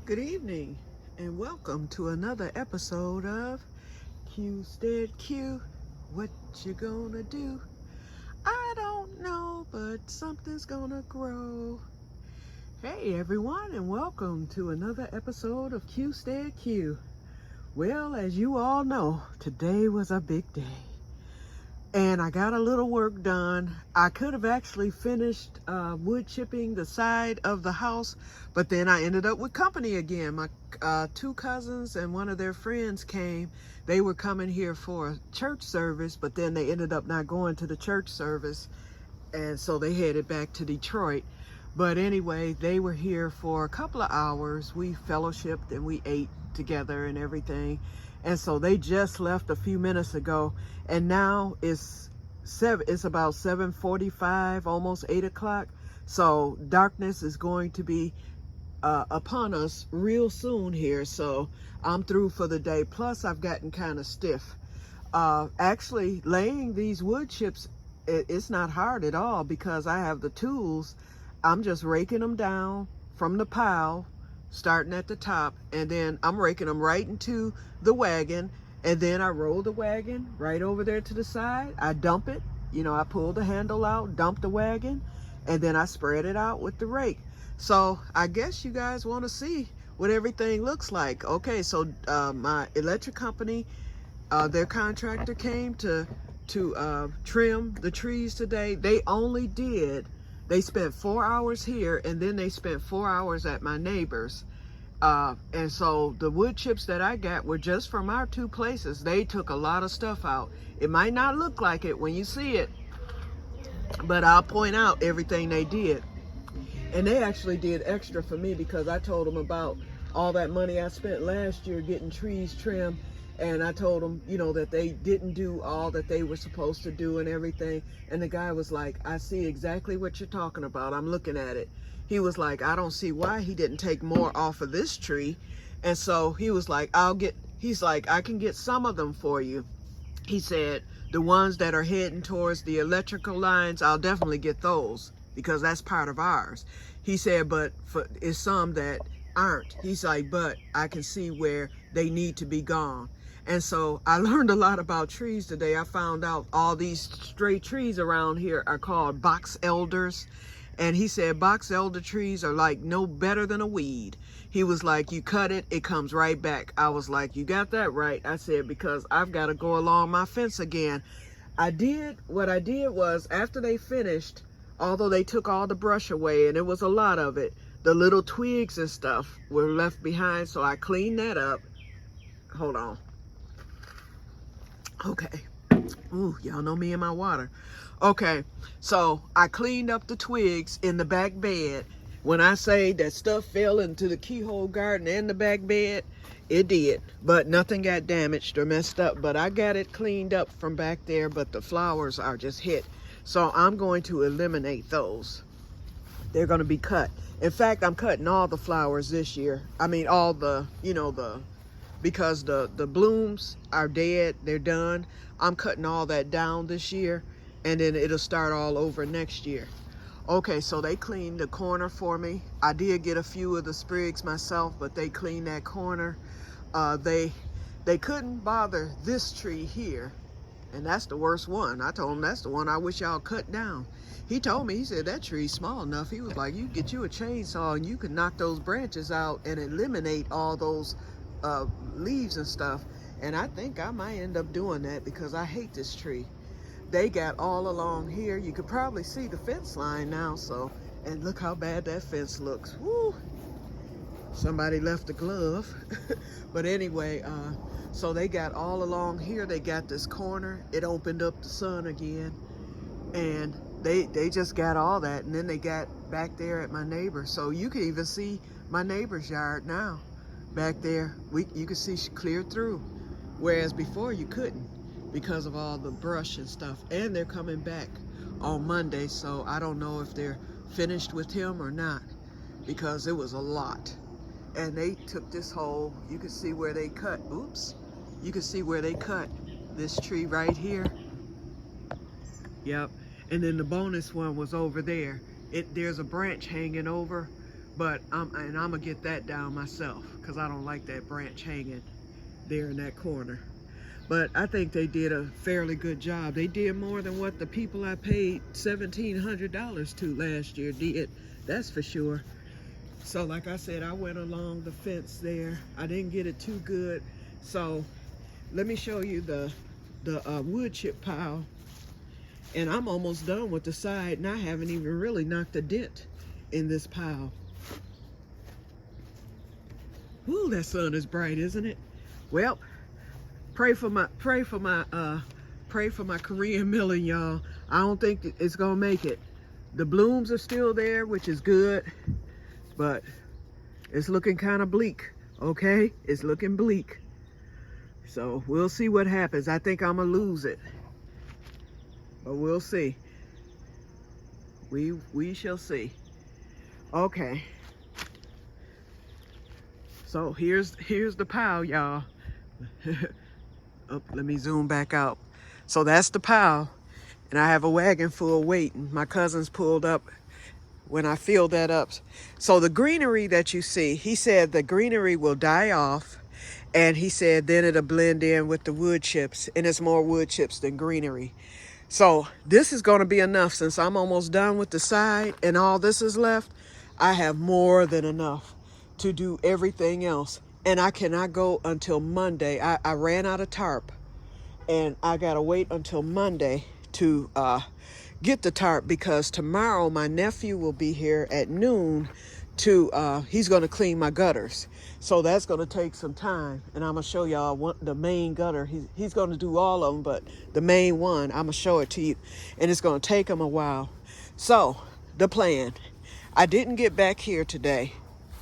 Good evening and welcome to another episode of Que-stead-Que. What you gonna do? I don't know, but something's gonna grow. Hey everyone, and welcome to another episode of Que-stead-Que. Well, as you all know, today was a big day. And I got a little work done. I could have actually finished wood chipping the side of the house, but then I ended up with company again. My two cousins and one of their friends came. They were coming here for a church service, but then they ended up not going to the church service, and so they headed back to Detroit. But anyway, they were here for a couple of hours. We fellowshipped and we ate together and everything. And so they just left a few minutes ago, and now it's about 7:45, almost 8 o'clock. So darkness is going to be upon us real soon here. So I'm through for the day. Plus I've gotten kind of stiff. Actually laying these wood chips, it's not hard at all because I have the tools. I'm just raking them down from the pile, starting at the top, and then I'm raking them right into the wagon, and then I roll the wagon right over there to the side. I dump it, I pull the handle out, dump the wagon, and then I spread it out with the rake. So I guess you guys want to see what everything looks like. Okay, so my electric company, their contractor came to trim the trees today. They spent 4 hours here, and then they spent 4 hours at my neighbor's. And so the wood chips that I got were just from our two places. They took a lot of stuff out. It might not look like it when you see it, but I'll point out everything they did. And they actually did extra for me because I told them about all that money I spent last year getting trees trimmed. And I told them, that they didn't do all that they were supposed to do and everything. And the guy was like, I see exactly what you're talking about. I'm looking at it. He was like, I don't see why he didn't take more off of this tree. And so he was like, he's like, I can get some of them for you. He said, the ones that are heading towards the electrical lines, I'll definitely get those because that's part of ours. He said, but it's some that aren't. He's like, but I can see where they need to be gone. And so I learned a lot about trees today. I found out all these stray trees around here are called box elders. And he said box elder trees are like no better than a weed. He was like, you cut it, it comes right back. I was like, you got that right. I said, because I've got to go along my fence again. What I did was after they finished, although they took all the brush away, and it was a lot of it, the little twigs and stuff were left behind. So I cleaned that up. Hold on. Okay. Ooh, y'all know me and my water. Okay, so I cleaned up the twigs in the back bed. When I say that stuff fell into the keyhole garden and the back bed, it did. But nothing got damaged or messed up. But I got it cleaned up from back there, but the flowers are just hit. So I'm going to eliminate those. They're going to be cut. In fact, I'm cutting all the flowers this year. I mean, all the, because the blooms are dead, they're done. I'm cutting all that down this year, and then it'll start all over next year. Okay, so they cleaned the corner for me. I did get a few of the sprigs myself, but they cleaned that corner. They couldn't bother this tree here, and that's the worst one. I told him that's the one I wish y'all cut down. He told me, he said, that tree's small enough. He was like, you get you a chainsaw and you can knock those branches out and eliminate all those leaves and stuff. And I think I might end up doing that because I hate this tree. They got all along here. You could probably see the fence line now. So, and look how bad that fence looks. Woo! Somebody left a glove. But anyway, so they got all along here. They got this corner. It opened up the sun again. And they just got all that. And then they got back there at my neighbor. So you can even see my neighbor's yard now. Back there, you could see clear through. Whereas before you couldn't because of all the brush and stuff. And they're coming back on Monday, so I don't know if they're finished with him or not because it was a lot. And they took this whole, you can see where they cut, oops. You can see where they cut this tree right here. Yep. And then the bonus one was over there. There's a branch hanging over, But I'm gonna get that down myself because I don't like that branch hanging there in that corner. But I think they did a fairly good job. They did more than what the people I paid $1,700 to last year did. That's for sure. So like I said, I went along the fence there. I didn't get it too good. So let me show you the wood chip pile. And I'm almost done with the side, and I haven't even really knocked a dent in this pile. Ooh, that sun is bright, isn't it? Well, pray for my Korean milling, y'all. I don't think it's gonna make it. The blooms are still there, which is good, but it's looking kind of bleak. Okay, it's looking bleak. So we'll see what happens. I think I'm gonna lose it, but we'll see. We shall see. Okay. So here's the pile, y'all. Oh, let me zoom back out. So that's the pile, and I have a wagon full waiting. My cousins pulled up when I filled that up. So the greenery that you see, he said the greenery will die off, and he said then it'll blend in with the wood chips, and it's more wood chips than greenery. So this is going to be enough. Since I'm almost done with the side and all this is left, I have more than enough to do everything else. And I cannot go until Monday. I ran out of tarp, and I gotta wait until Monday to get the tarp, because tomorrow my nephew will be here at noon to he's gonna clean my gutters. So that's gonna take some time, and I'm gonna show y'all the main gutter. He's gonna do all of them, but the main one, I'm gonna show it to you, and it's gonna take him a while. So the plan, I didn't get back here today,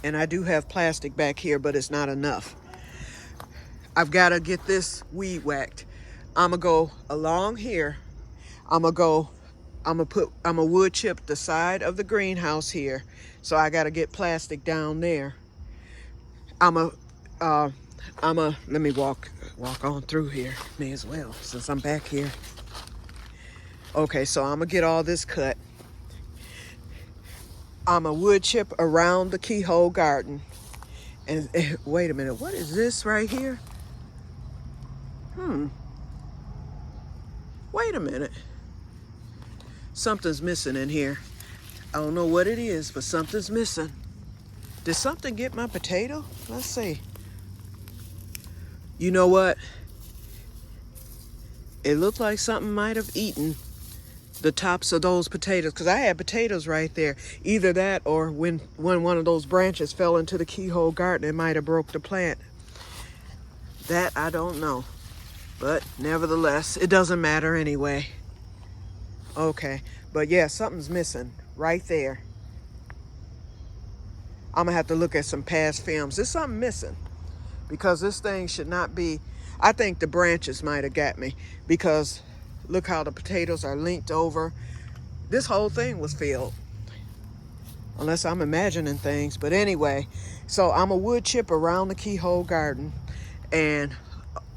and I do have plastic back here, but it's not enough. I've got to get this weed whacked. I'm gonna go along here. I'm gonna wood chip the side of the greenhouse here. So I got to get plastic down there. let me walk on through here. May as well, since I'm back here. Okay, so I'm gonna get all this cut. I'm a wood chip around the keyhole garden. And wait a minute, what is this right here? Wait a minute. Something's missing in here. I don't know what it is, but something's missing. Did something get my potato? Let's see. You know what? It looked like something might have eaten the tops of those potatoes, because I had potatoes right there. Either that, or when one of those branches fell into the keyhole garden, it might have broke the plant. That I don't know, but nevertheless, it doesn't matter anyway. Okay, but yeah, something's missing right there. I'm gonna have to look at some past films. There's something missing, because this thing should not be. I think the branches might have got me, because look how the potatoes are linked over. This whole thing was filled, unless I'm imagining things. But anyway, so I'm a wood chip around the keyhole garden, and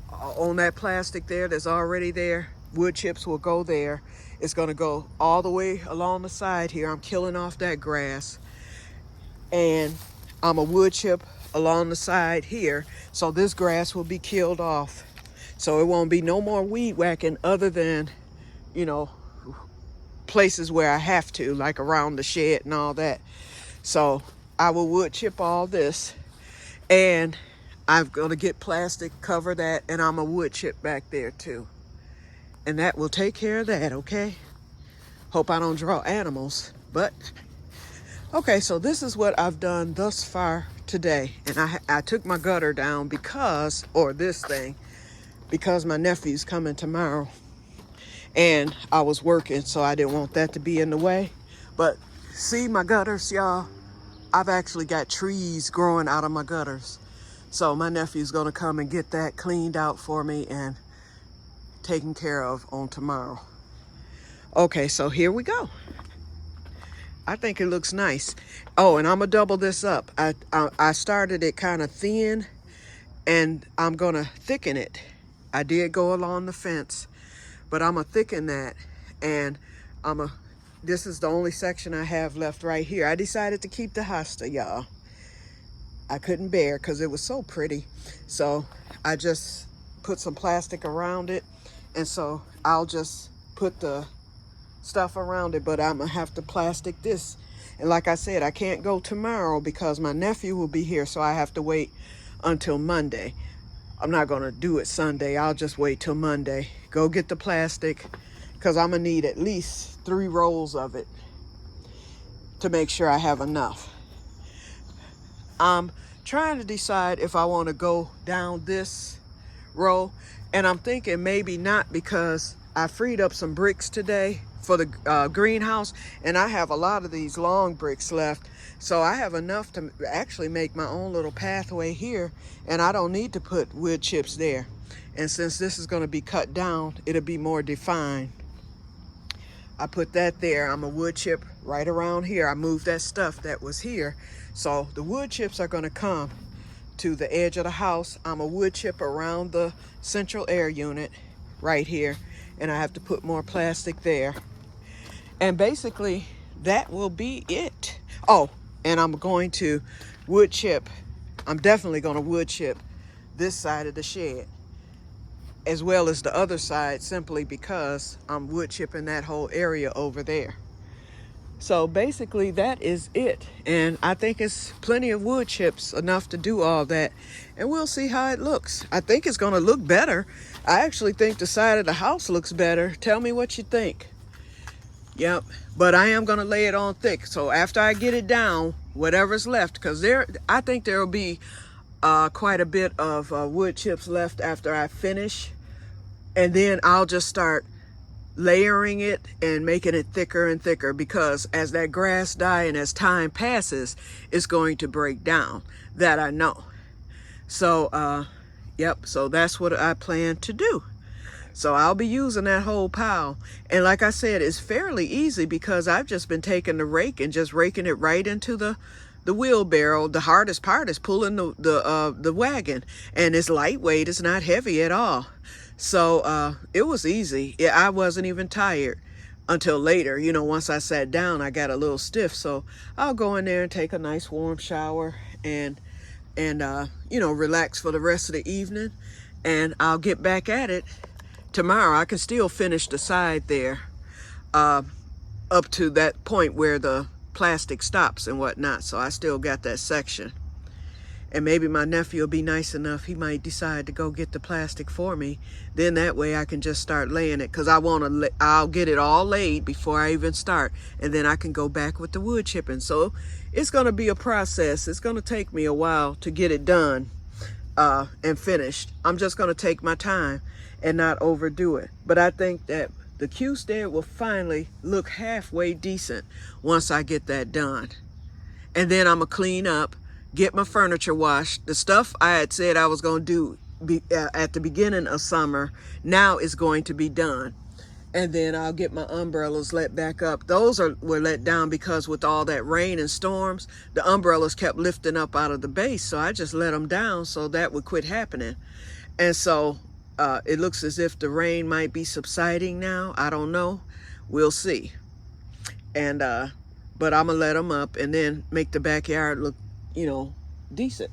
on that plastic there that's already there, wood chips will go there. It's gonna go all the way along the side here. I'm killing off that grass, and I'm a wood chip along the side here, so this grass will be killed off. So it won't be no more weed whacking, other than, you know, places where I have to, like around the shed and all that. So I will wood chip all this, and I'm gonna get plastic, cover that, and I'm a wood chip back there too. And that will take care of that, okay? Hope I don't draw animals, but okay, so this is what I've done thus far today. And I took my gutter down because my nephew's coming tomorrow, and I was working, so I didn't want that to be in the way. But see my gutters, y'all? I've actually got trees growing out of my gutters. So my nephew's gonna come and get that cleaned out for me and taken care of on tomorrow. Okay, so here we go. I think it looks nice. Oh, and I'm gonna double this up. I started it kind of thin, and I'm gonna thicken it. I did go along the fence, but I'm gonna thicken that, and I'm gonna this is the only section I have left right here. I decided to keep the hosta, y'all. I couldn't bear because it was so pretty. So I just put some plastic around it. And so I'll just put the stuff around it, but I'm gonna have to plastic this. And like I said, I can't go tomorrow because my nephew will be here, so I have to wait until Monday. I'm not gonna do it Sunday. I'll just wait till Monday. Go get the plastic because I'm gonna need at least 3 rolls of it to make sure I have enough. I'm trying to decide if I want to go down this row, and I'm thinking maybe not, because I freed up some bricks today for the greenhouse, and I have a lot of these long bricks left, so I have enough to actually make my own little pathway here, and I don't need to put wood chips there. And since this is going to be cut down, it'll be more defined. I put that there. I'm a wood chip right around here. I moved that stuff that was here. So the wood chips are going to come to the edge of the house. I'm a wood chip around the central air unit right here. And I have to put more plastic there. And basically, that will be it. Oh, and I'm going to wood chip. I'm definitely going to wood chip this side of the shed, as well as the other side, simply because I'm wood chipping that whole area over there. So basically that is it. And I think it's plenty of wood chips, enough to do all that. And we'll see how it looks. I think it's gonna look better. I actually think the side of the house looks better. Tell me what you think. Yep, but I am gonna lay it on thick. So after I get it down, whatever's left, because I think there will be quite a bit of wood chips left after I finish. And then I'll just start layering it and making it thicker and thicker, because as that grass dies and as time passes, it's going to break down. That I know. So, yep, so that's what I plan to do. So I'll be using that whole pile. And like I said, it's fairly easy because I've just been taking the rake and just raking it right into the wheelbarrow. The hardest part is pulling the wagon, and it's lightweight. It's not heavy at all. So it was easy. Yeah, I wasn't even tired until later. You know, once I sat down, I got a little stiff. So I'll go in there and take a nice warm shower and you know, relax for the rest of the evening. And I'll get back at it tomorrow. I can still finish the side there up to that point where the plastic stops and whatnot. So I still got that section. And maybe my nephew will be nice enough, he might decide to go get the plastic for me. Then that way I can just start laying it, because I'll get it all laid before I even start, and then I can go back with the wood chipping. So it's going to be a process. It's going to take me a while to get it done and finished. I'm just going to take my time and not overdo it. But I think that the Que-stead will finally look halfway decent once I get that done. And then I'm going to clean up, get my furniture washed. The stuff I had said I was going to do at the beginning of summer now is going to be done. And then I'll get my umbrellas let back up. Those were let down because with all that rain and storms, the umbrellas kept lifting up out of the base. So I just let them down so that would quit happening. And so it looks as if the rain might be subsiding now. I don't know. We'll see. And but I'm gonna let them up and then make the backyard look, you know, decent.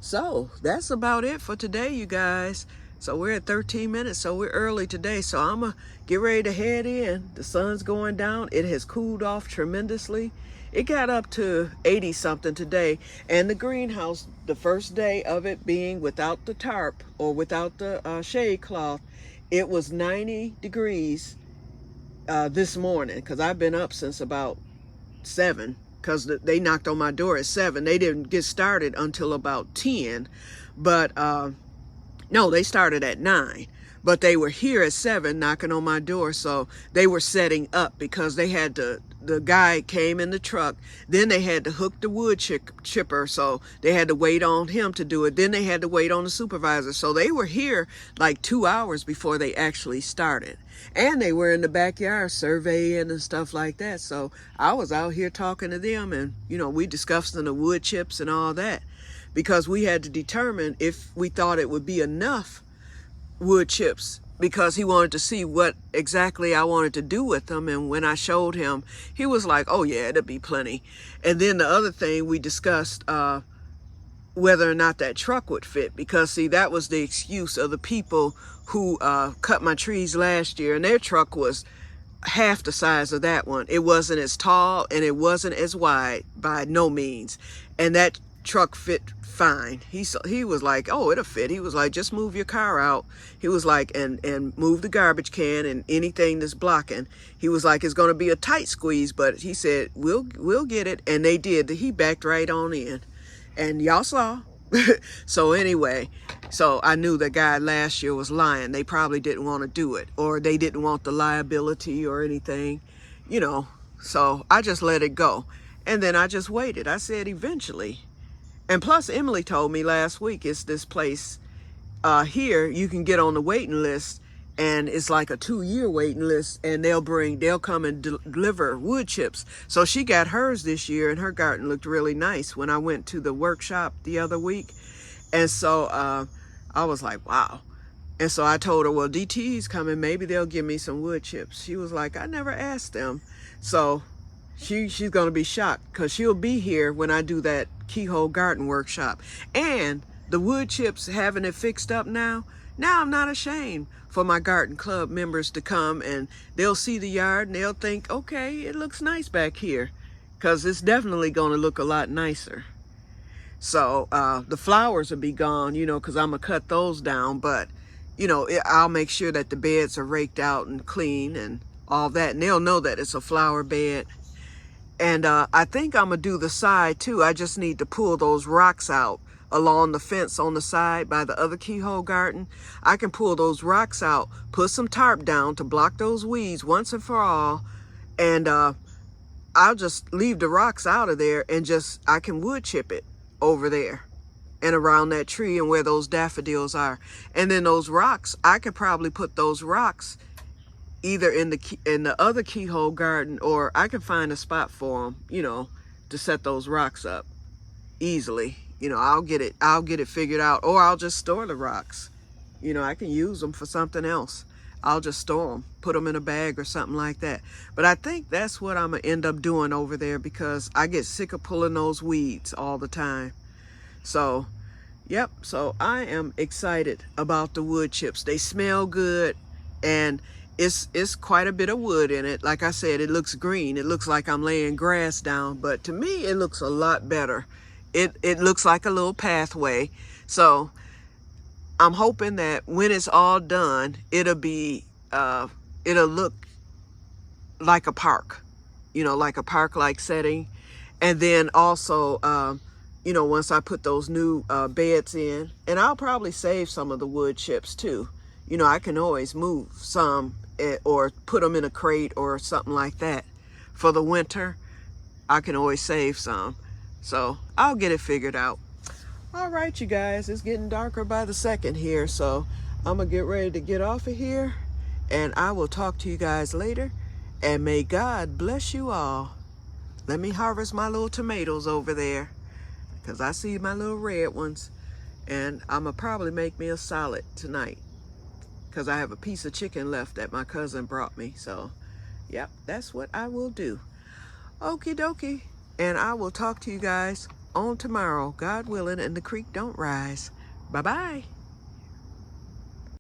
So that's about it for today, you guys. So we're at 13 minutes, so we're early today. So I'm gonna get ready to head in. The sun's going down. It has cooled off tremendously. It got up to 80 something today. And the greenhouse, the first day of it being without the tarp or without the shade cloth, it was 90 degrees this morning, because I've been up since about 7, because they knocked on my door at 7. They didn't get started until about 10, but no, they started at 9, but they were here at 7 knocking on my door. So they were setting up, because they had the guy came in the truck, then they had to hook the wood chipper, so they had to wait on him to do it. Then they had to wait on the supervisor. So they were here like 2 hours before they actually started. And they were in the backyard surveying and stuff like that. So I was out here talking to them, and you know, we discussing the wood chips and all that, because we had to determine if we thought it would be enough wood chips because he wanted to see what exactly I wanted to do with them. And when I showed him, he was like, oh yeah, it'll be plenty. And then the other thing we discussed, whether or not that truck would fit, because see, that was the excuse of the people who cut my trees last year, and their truck was half the size of that one. It wasn't as tall and it wasn't as wide by no means, and that truck fit fine. He was like, oh, it'll fit. He was like, just move your car out. He was like, and move the garbage can and anything that's blocking. He was like, it's going to be a tight squeeze, but he said, we'll get it. And they did. He backed right on in, and y'all saw. So anyway, so I knew that guy last year was lying. They probably didn't want to do it, or they didn't want the liability or anything, you know. So I just let it go, and then I just waited. I said eventually. And plus, Emily told me last week, it's this place here you can get on the waiting list, and it's like a 2-year waiting list, and they'll come and deliver wood chips. So she got hers this year, and her garden looked really nice when I went to the workshop the other week. And so I was like, wow. And so I told her, well, DT's coming, maybe they'll give me some wood chips. She was like, I never asked them. So she's gonna be shocked, because she'll be here when I do that keyhole garden workshop. And the wood chips, having it fixed up now I'm not ashamed for my garden club members to come, and they'll see the yard and they'll think, okay, it looks nice back here, because it's definitely going to look a lot nicer. So the flowers will be gone, you know, because I'm going to cut those down, but you know, I'll make sure that the beds are raked out and clean and all that, and they'll know that it's a flower bed. And I think I'm going to do the side too. I just need to pull those rocks out along the fence on the side by the other keyhole garden. I can pull those rocks out, put some tarp down to block those weeds once and for all, and I'll just leave the rocks out of there, and I can wood chip it over there and around that tree and where those daffodils are. And then those rocks, I could probably put those rocks either in the other keyhole garden, or I can find a spot for them, you know, to set those rocks up easily. You know, I'll get it figured out, or I'll just store the rocks. You know, I can use them for something else. I'll just store them, put them in a bag or something like that. But I think that's what I'm gonna end up doing over there, because I get sick of pulling those weeds all the time. So, yep, so I am excited about the wood chips. They smell good, and it's quite a bit of wood in it. Like I said, it looks green. It looks like I'm laying grass down, but to me, it looks a lot better. It looks like a little pathway. So I'm hoping that when it's all done, it'll look like a park, you know, like a park-like setting. And then also, you know, once I put those new beds in, and I'll probably save some of the wood chips too. You know, I can always move some or put them in a crate or something like that for the winter. I can always save some. So I'll get it figured out. All right, you guys, it's getting darker by the second here, so I'm gonna get ready to get off of here, and I will talk to you guys later, and may God bless you all. Let me harvest my little tomatoes over there, because I see my little red ones, and I'm gonna probably make me a salad tonight, because I have a piece of chicken left that my cousin brought me. So yep, that's what I will do. Okie dokie. And I will talk to you guys on tomorrow, God willing, and the creek don't rise. Bye-bye.